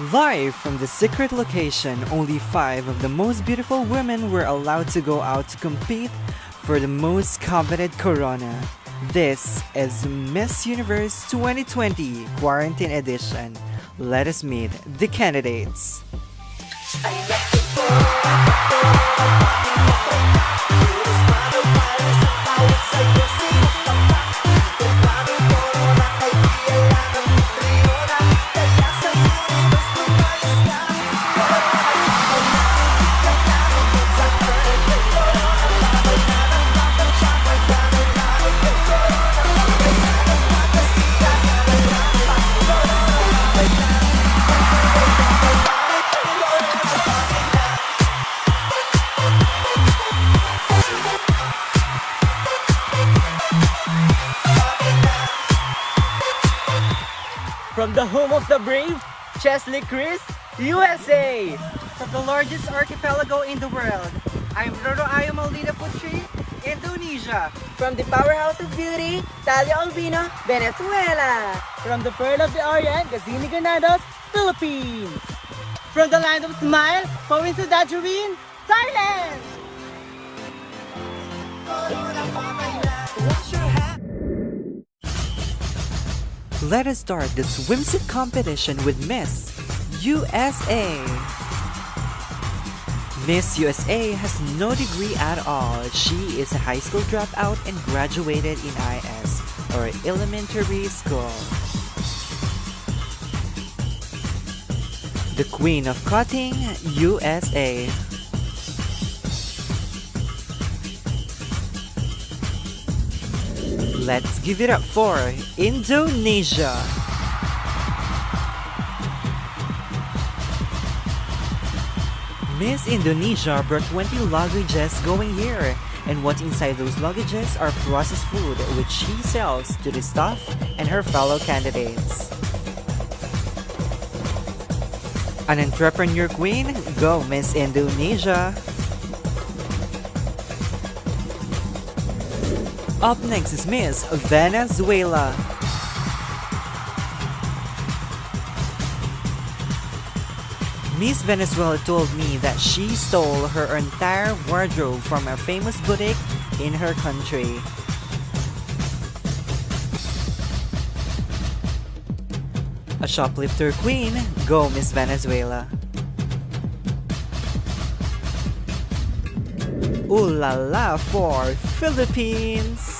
Live from the secret location, only 5 of the most beautiful women were allowed to go out to compete for the most coveted corona. This is Miss Universe 2020 Quarantine Edition. Let us meet the candidates. From the home of the brave, Chesley Chris, USA! From the largest archipelago in the world, I'm Roro Ayo Maldita Putri, Indonesia. From the powerhouse of beauty, Talia Albino, Venezuela. From the Pearl of the Orient, Gazini Granados, Philippines! From the land of smile, Province of Dajurin, Thailand! Let us start the swimsuit competition with Miss USA. Miss USA has no degree at all. She is a high school dropout and graduated in IS, or elementary school. The Queen of Cutting, USA. Let's give it up for Indonesia. Miss Indonesia brought 20 luggages going here, and what's inside those luggages are processed food which she sells to the staff and her fellow candidates. An entrepreneur queen? Go Miss Indonesia! Up next is Miss Venezuela. Miss Venezuela told me that she stole her entire wardrobe from a famous boutique in her country. A shoplifter queen? Go Miss Venezuela. Ooh la la for Philippines!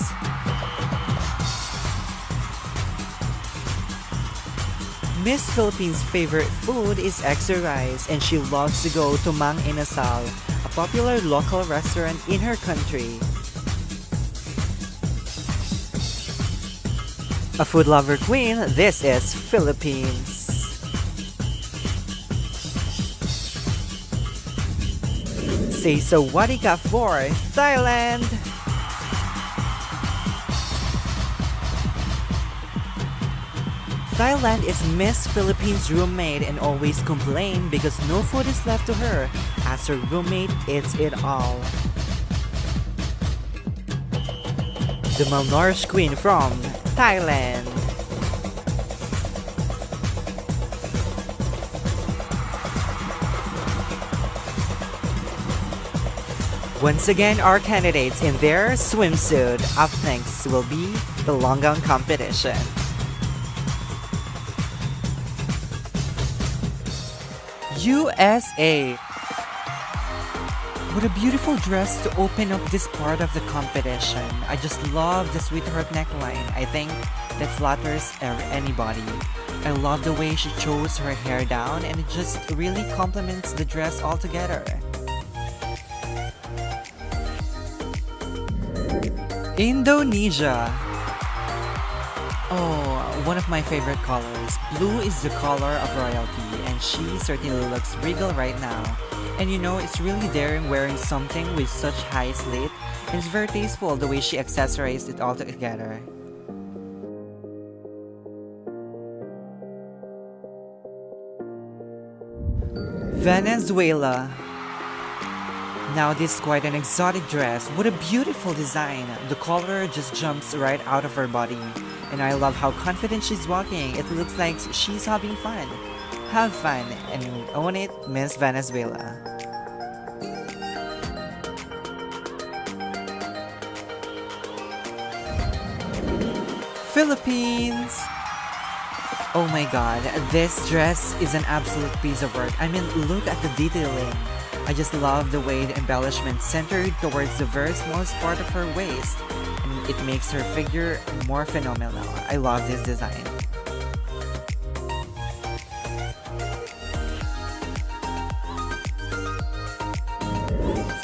Miss Philippines' favorite food is extra rice, and she loves to go to Mang Inasal, a popular local restaurant in her country. A food lover queen, this is Philippines. Say sawadee ka for Thailand! Thailand is Miss Philippines' roommate and always complain because no food is left to her, as her roommate eats it all. The malnourished queen from Thailand. Once again, our candidates in their swimsuit. Up next will be the long gown competition. USA. What a beautiful dress to open up this part of the competition. I just love the sweetheart neckline. I think that flatters anybody. I love the way she chose her hair down, and it just really complements the dress altogether. Indonesia. Oh, one of my favorite colors. Blue is the color of royalty, and she certainly looks regal right now. And you know, it's really daring wearing something with such high slit, and it's very tasteful the way she accessorized it all together. Venezuela. Now this is quite an exotic dress. What a beautiful design. The color just jumps right out of her body. And I love how confident she's walking. It looks like she's having fun. have fun, and own it, Miss Venezuela. Philippines! Oh my god, this dress is an absolute piece of work. I mean, look at the detailing. I just love the way the embellishment centered towards the very smallest part of her waist, and it makes her figure more phenomenal. I love this design.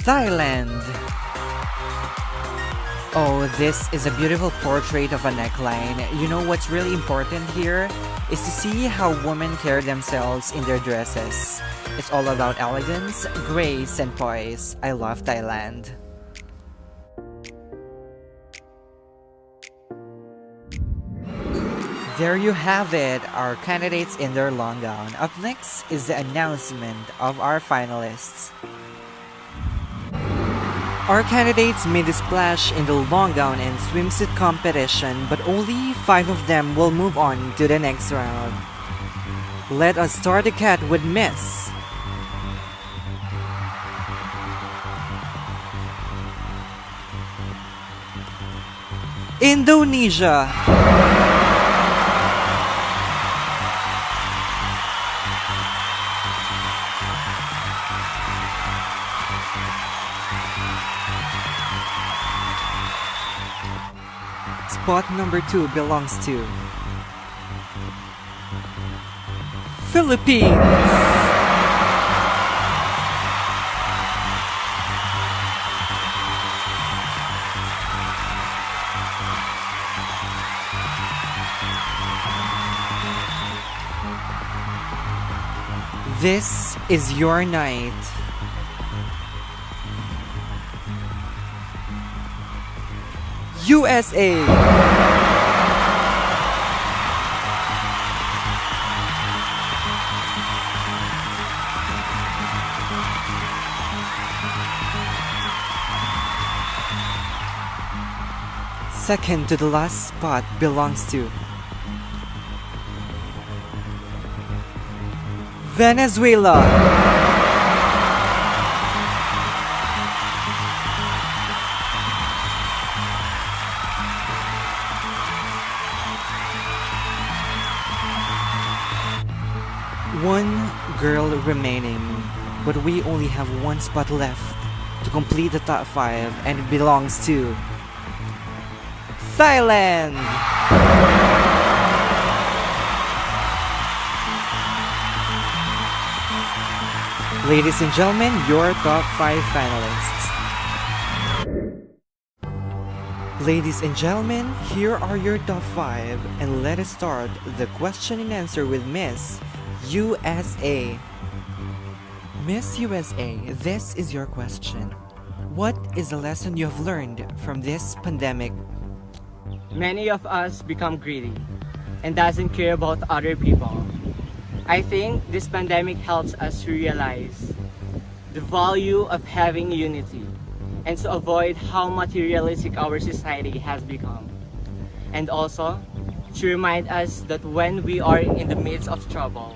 Thailand! Oh, this is a beautiful portrait of a neckline. You know what's really important here is to see how women carry themselves in their dresses. It's all about elegance, grace, and poise. I love Thailand. There you have it, our candidates in their long gown. Up next is the announcement of our finalists. Our candidates made a splash in the long gown and swimsuit competition, but only 5 of them will move on to the next round. Let us start the cat with Miss. Indonesia. Spot number 2 belongs to Philippines. This is your night. USA. Second to the last spot belongs to Venezuela. One girl remaining, but we only have one spot left to complete the top 5, and it belongs to Thailand. Ladies and gentlemen, your top 5 finalists. Ladies and gentlemen, here are your top 5, and let us start the question and answer with Miss USA. Miss USA, this is your question. What is the lesson you have learned from this pandemic? Many of us become greedy and doesn't care about other people. I think this pandemic helps us to realize the value of having unity and to avoid how materialistic our society has become. And also to remind us that when we are in the midst of trouble,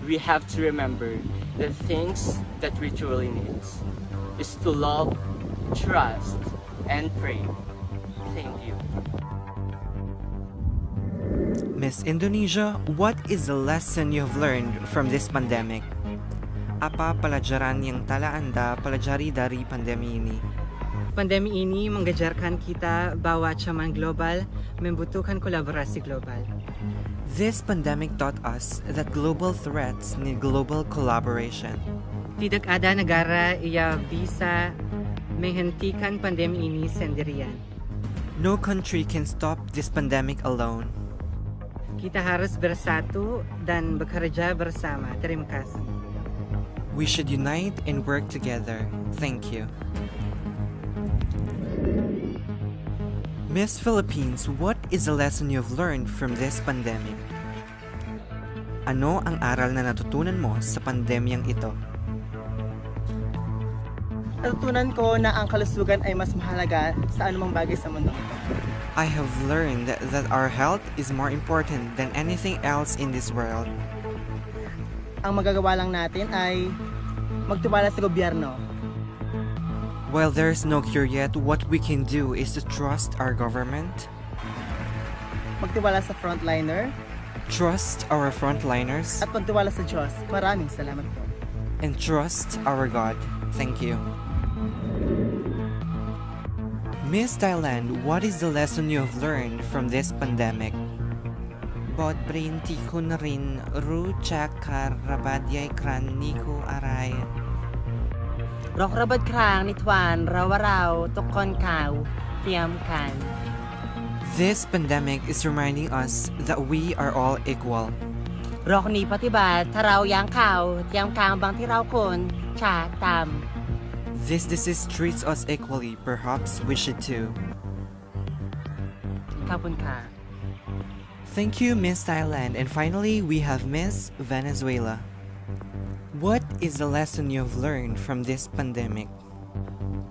we have to remember the things that we truly need is to love, trust, and pray. Thank you. Miss Indonesia, what is the lesson you have learned from this pandemic? Apa pelajaran yang telah Anda pelajari dari pandemi ini? Pandemi ini mengajarkan kita bahwa zaman global membutuhkan kolaborasi global. This pandemic taught us that global threats need global collaboration. Tidak ada negara yang bisa menghentikan pandemi ini sendirian. No country can stop this pandemic alone. Kita harus bersatu dan bekerja bersama. Terima kasih. We should unite and work together. Thank you. Miss Philippines, what is the lesson you have learned from this pandemic? Ano ang aral na natutunan mo sa pandemyang ito? Natutunan ko na ang kalusugan ay mas mahalaga sa anumang bagay sa mundo. I have learned that our health is more important than anything else in this world. Ang magagawa lang natin ay magtiwala sa gobyerno. While there's no cure yet, what we can do is to trust our government, Magtiwala sa frontliner trust our frontliners, at magtiwala sa Diyos. Maraming salamat po. and trust our God. Thank you. Miss Thailand, what is the lesson you have learned from this pandemic? Bot brain ti ko na rin rucha karabadyay kran ni ko aray. รกระเบิดครางนิทวานเราว่าเราทุกคนข่าวเตรียมกัน This pandemic is reminding us that we are all equal. โรคนี้ปฏิบัติถ้าเรายังข่าวเตรียมการบางที่เราคนชาตาม This disease treats us equally. Perhaps we should too. ขอบคุณค่ะ Thank you, Miss Thailand. And finally, we have Miss Venezuela. What is the lesson you have learned from this pandemic?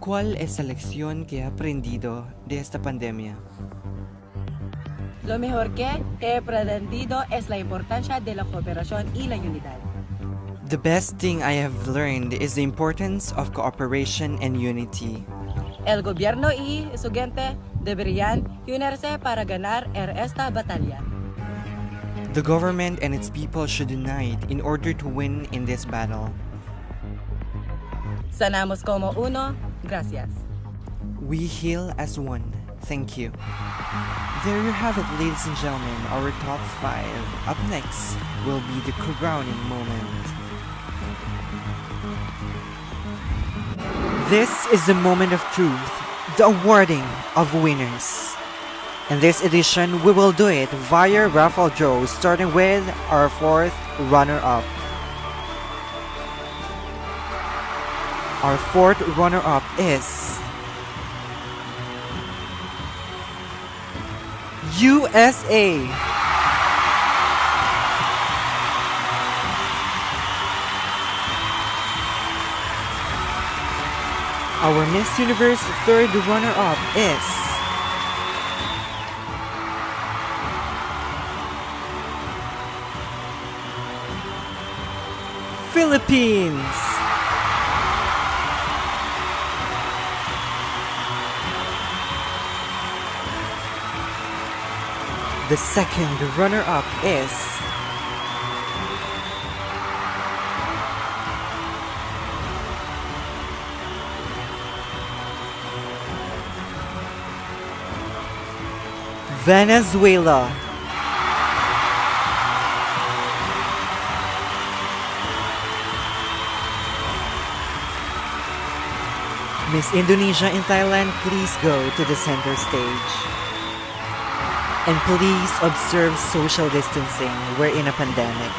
¿Cuál es la lección que ha aprendido de esta pandemia? Lo mejor que he aprendido es la importancia de la cooperación y la unidad. The best thing I have learned is the importance of cooperation and unity. El gobierno y estudiantes deberían unirse para ganar esta batalla. The government and its people should unite in order to win in this battle. Sanamos como uno. Gracias. We heal as one. Thank you. There you have it, ladies and gentlemen, our top 5. Up next will be the crowning moment. This is the moment of truth, the awarding of winners. In this edition, we will do it via raffle draw, starting with our 4th runner-up. Our 4th runner-up is USA. Our Miss Universe 3rd runner-up is Philippines. The 2nd runner-up is Venezuela. Miss Indonesia in Thailand, please go to the center stage. And please observe social distancing. We're in a pandemic.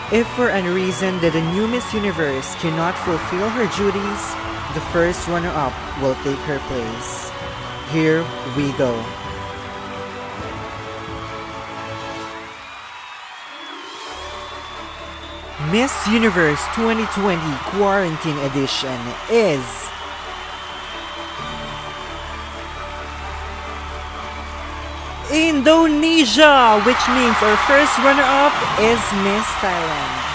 If for any reason that the new Miss Universe cannot fulfill her duties, the first runner-up will take her place. Here we go. Miss Universe 2020 Quarantine Edition is Indonesia, which means our first runner-up is Miss Thailand.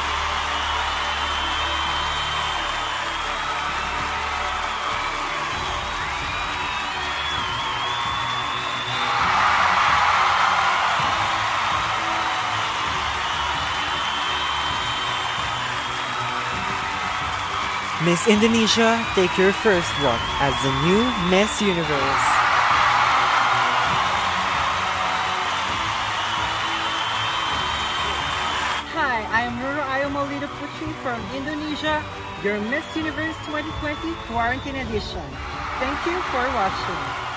Miss Indonesia, take your first walk as the new Miss Universe. Hi, I'm Roro Ayomolito Puchi from Indonesia, your Miss Universe 2020 Quarantine Edition. Thank you for watching.